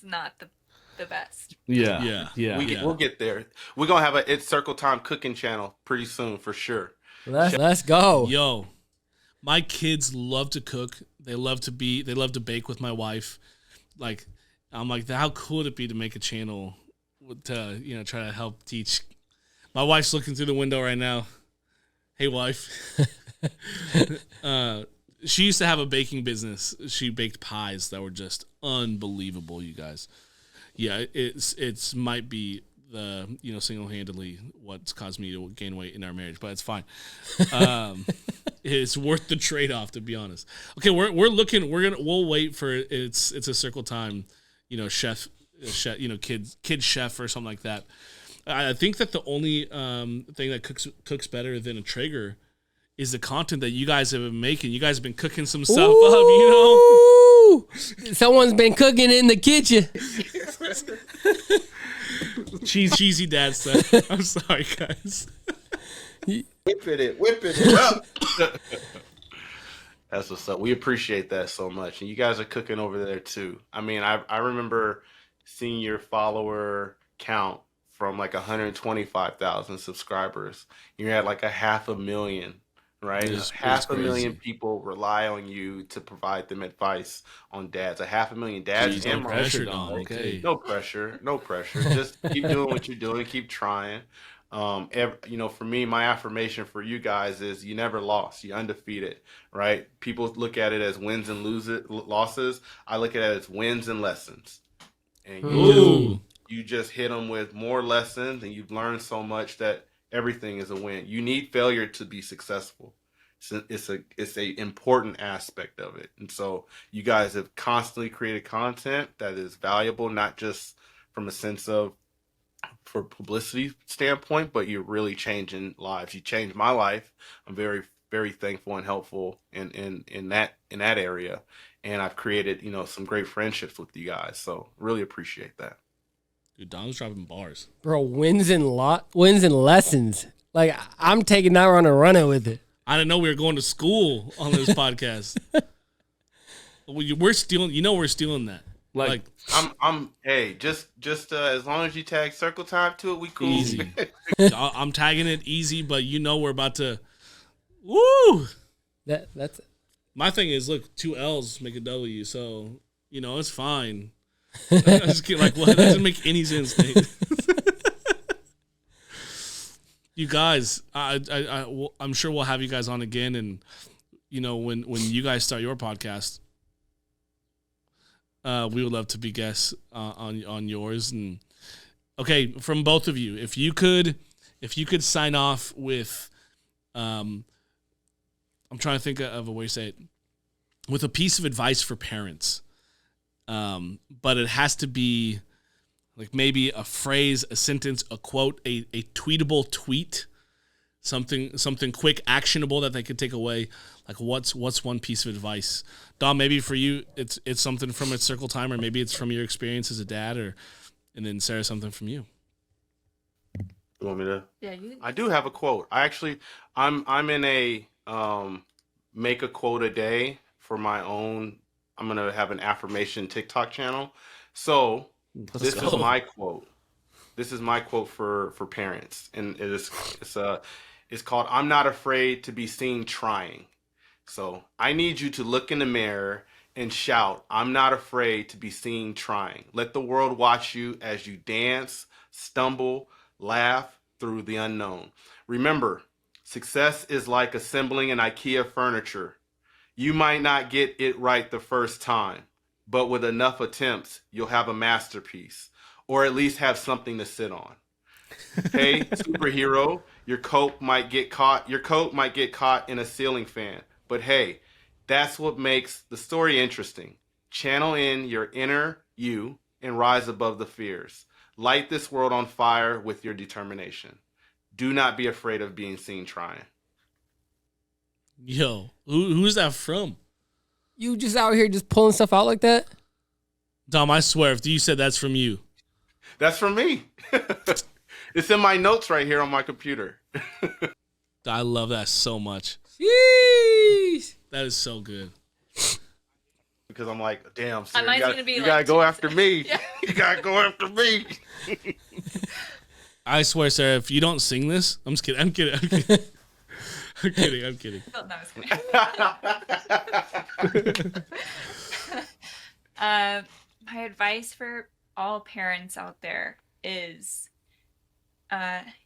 not the best. Yeah. We'll get there. We're gonna have a It's Circle Time cooking channel pretty soon for sure. Let's go. Yo, my kids love to cook. They love to bake with my wife. Like, I'm like, how cool would it be to make a channel to try to help teach. My wife's looking through the window right now. Hey, wife. She used to have a baking business. She baked pies that were just unbelievable, you guys. Yeah, it's might be the single-handedly what's caused me to gain weight in our marriage, but it's fine. It's worth the trade-off, to be honest. Okay, we'll wait for it's a Circle Time, chef, kid chef or something like that. I think that the only thing that cooks better than a Traeger is the content that you guys have been making. You guys have been cooking some stuff Ooh, someone's been cooking in the kitchen. Cheesy dad stuff. I'm sorry, guys. Whipping it up. That's what's up. We appreciate that so much. And you guys are cooking over there too. I mean, I remember seeing your follower count from like 125,000 subscribers. You're at like 500,000, right? It's 500,000 people rely on you to provide them advice on dads. 500,000 dads. Jeez, no pressure, Dom. Okay. No pressure. Just keep doing what you're doing. Keep trying. For me, my affirmation for you guys is you never lost. You're undefeated, right? People look at it as wins and losses. I look at it as wins and lessons. And you just hit them with more lessons, and you've learned so much that everything is a win. You need failure to be successful. It's a important aspect of it. And so you guys have constantly created content that is valuable, not just from a sense of for publicity standpoint, but you're really changing lives. You changed my life. I'm very, very thankful and helpful in that area. And I've created, some great friendships with you guys. So really appreciate that. Dude, Dom's dropping bars. Bro, wins and lessons. Like, I'm taking that one and running with it. I didn't know we were going to school on this podcast. We're stealing. We're stealing that. Like hey, just as long as you tag Circle Time to it, we cool. Easy. I'm tagging it easy, but we're about to. Woo! That's my thing is, look, 2 L's make a W, so it's fine. I just get like, what? That doesn't make any sense, Nate. You guys, I'm sure we'll have you guys on again, and when you guys start your podcast, we would love to be guests on yours. And okay, from both of you, if you could sign off with, I'm trying to think of a way to say it, with a piece of advice for parents. But it has to be like maybe a phrase, a sentence, a quote, a tweetable tweet, something quick, actionable that they could take away. Like what's one piece of advice? Dom, maybe for you it's something from It's Circle Time, or maybe it's from your experience as a dad, and then Sarah, something from you. You want me to? Yeah, I do have a quote. I'm in a make a quote a day for my own. I'm going to have an affirmation TikTok channel. So this is my quote. This is my quote for parents. And it's called, I'm not afraid to be seen trying. So I need you to look in the mirror and shout, I'm not afraid to be seen trying. Let the world watch you as you dance, stumble, laugh through the unknown. Remember, success is like assembling an IKEA furniture. You might not get it right the first time, but with enough attempts, you'll have a masterpiece, or at least have something to sit on. Hey, superhero, your coat might get caught in a ceiling fan, but hey, that's what makes the story interesting. Channel in your inner you and rise above the fears. Light this world on fire with your determination. Do not be afraid of being seen trying. Yo, who's that from? You just out here just pulling stuff out like that? Dom, I swear, if you said that's from you. That's from me. It's in my notes right here on my computer. I love that so much. Sheesh. That is so good. Because I'm like, damn, I sir, might you gotta, gonna be you like, gotta go Jesus. after me. Yeah. You gotta go after me. I swear, Sarah, if you don't sing this, I'm just kidding. I'm kidding. I'm kidding. I'm kidding. I'm kidding. Oh, no, I was kidding. My advice for all parents out there is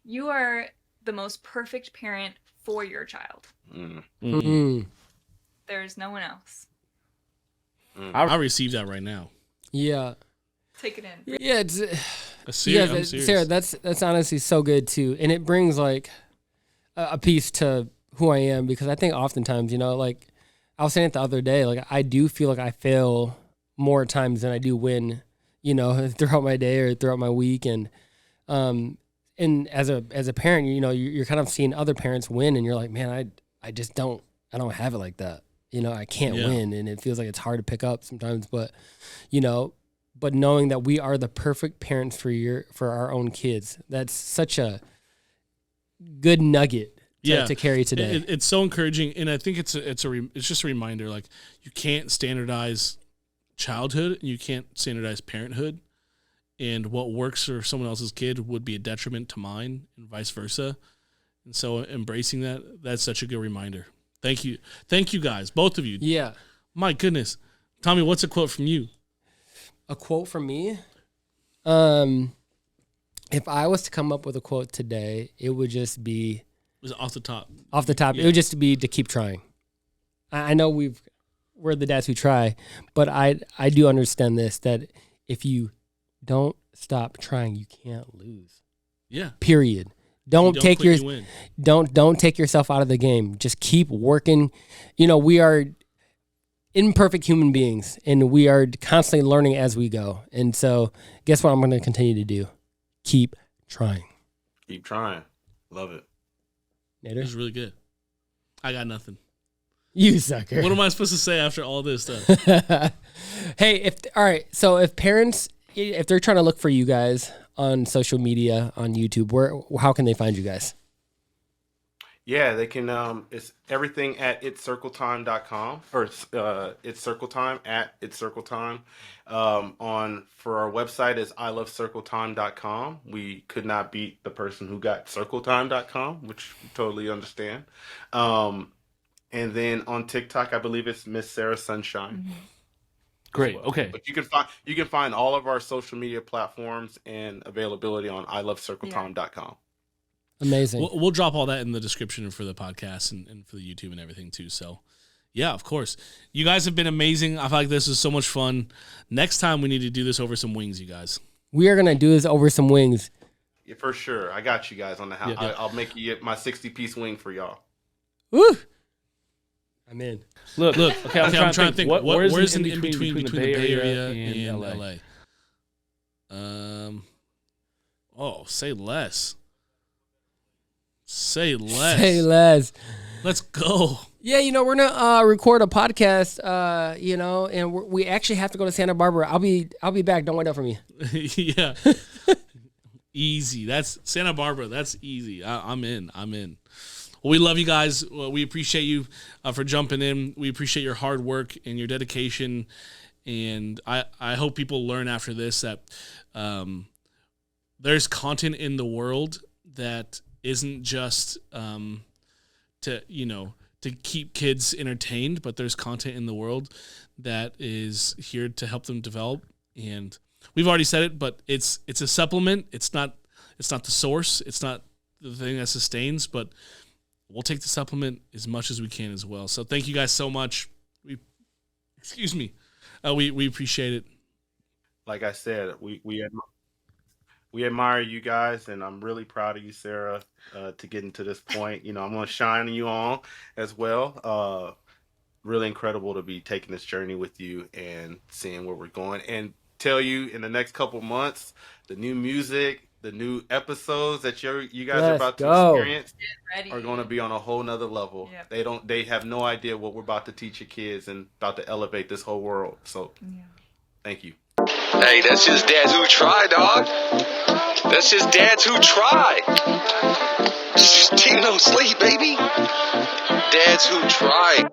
you are the most perfect parent for your child. Mm. There's no one else. I received that right now. Yeah. Take it in. Yeah, it's I'm serious. yeah, I'm serious. Sarah, that's honestly so good too. And it brings like a piece to who I am, because I think oftentimes, like I was saying it the other day, like I do feel like I fail more times than I do win, throughout my day or throughout my week. And as a parent, you're kind of seeing other parents win and you're like, man, I just don't have it like that. I can't win, and it feels like it's hard to pick up sometimes, but knowing that we are the perfect parents for our own kids, that's such a good nugget to carry today. It's so encouraging, and I think it's just a reminder. Like, you can't standardize childhood, and you can't standardize parenthood, and what works for someone else's kid would be a detriment to mine, and vice versa. And so, embracing that's such a good reminder. Thank you guys, both of you. Yeah. My goodness, Tommy, what's a quote from you? A quote from me? If I was to come up with a quote today, it would just be... Was it off the top? Off the top, Yeah. it would just be to keep trying. I know we're the dads who try, but I do understand this, that if you don't stop trying, you can't lose. Yeah. Period. Don't take quit, you win. don't take yourself out of the game. Just keep working. We are imperfect human beings, and we are constantly learning as we go. And so, guess what I'm going to continue to do? Keep trying. Keep trying. Love it. It was really good. I got nothing. You sucker. What am I supposed to say after all this stuff? Hey, so if parents, if they're trying to look for you guys on social media, on YouTube, how can they find you guys? Yeah, they can. It's everything at itscircletime.com, or it's circle time at it's circle time. For our website is ilovecircletime.com. We could not beat the person who got circletime.com, which we totally understand. And then on TikTok, I believe it's Miss Sarah Sunshine. Great. Well. Okay. But you can find all of our social media platforms and availability on ilovecircletime.com. Amazing. We'll drop all that in the description for the podcast and for the YouTube and everything too. So, yeah, of course. You guys have been amazing. I feel like this is so much fun. Next time we need to do this over some wings, you guys. We are going to do this over some wings. Yeah, for sure. I got you guys on the house. Yeah. I'll make you my 60-piece wing for y'all. Woo! I'm in. Look. Okay, I'm trying to think. Where's in between the Bay Area and LA? Say less. Say less. Say less. Let's go. Yeah, we're gonna record a podcast. And we actually have to go to Santa Barbara. I'll be back. Don't wait up for me. Yeah. Easy. That's Santa Barbara. That's easy. I'm in. Well, we love you guys. We appreciate you for jumping in. We appreciate your hard work and your dedication. And I hope people learn after this that there's content in the world that isn't just to keep kids entertained, but there's content in the world that is here to help them develop. And we've already said it, but it's a supplement. It's not the source. It's not the thing that sustains, but we'll take the supplement as much as we can as well. So thank you guys so much. We appreciate it. Like I said, we admire you guys, and I'm really proud of you, Sarah, to getting to this point. I'm going to shine you on as well. really incredible to be taking this journey with you and seeing where we're going. And tell you in the next couple months, the new music, the new episodes that you guys are about to experience are going to be on a whole nother level. Yep. They have no idea what we're about to teach your kids and about to elevate this whole world. So thank you. Hey, that's just dads who try, dog. That's just dads who try. Team no sleep, baby. Dads who try.